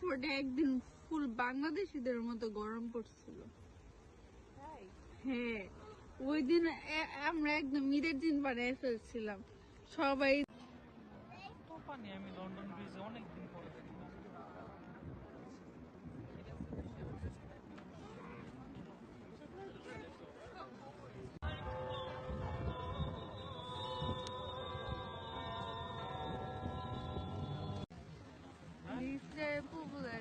এয়ারপোর্টে একদিন ফুল বাংলাদেশিদের মতো গরম পড়ছিল। হ্যাঁ, ওই দিন আমরা একদম ঈদের দিন বানায় ফেলছিলাম সবাই। পানি আমি লন্ডন ব্রিজে অনেকদিন পরে দেখলাম। This is popular.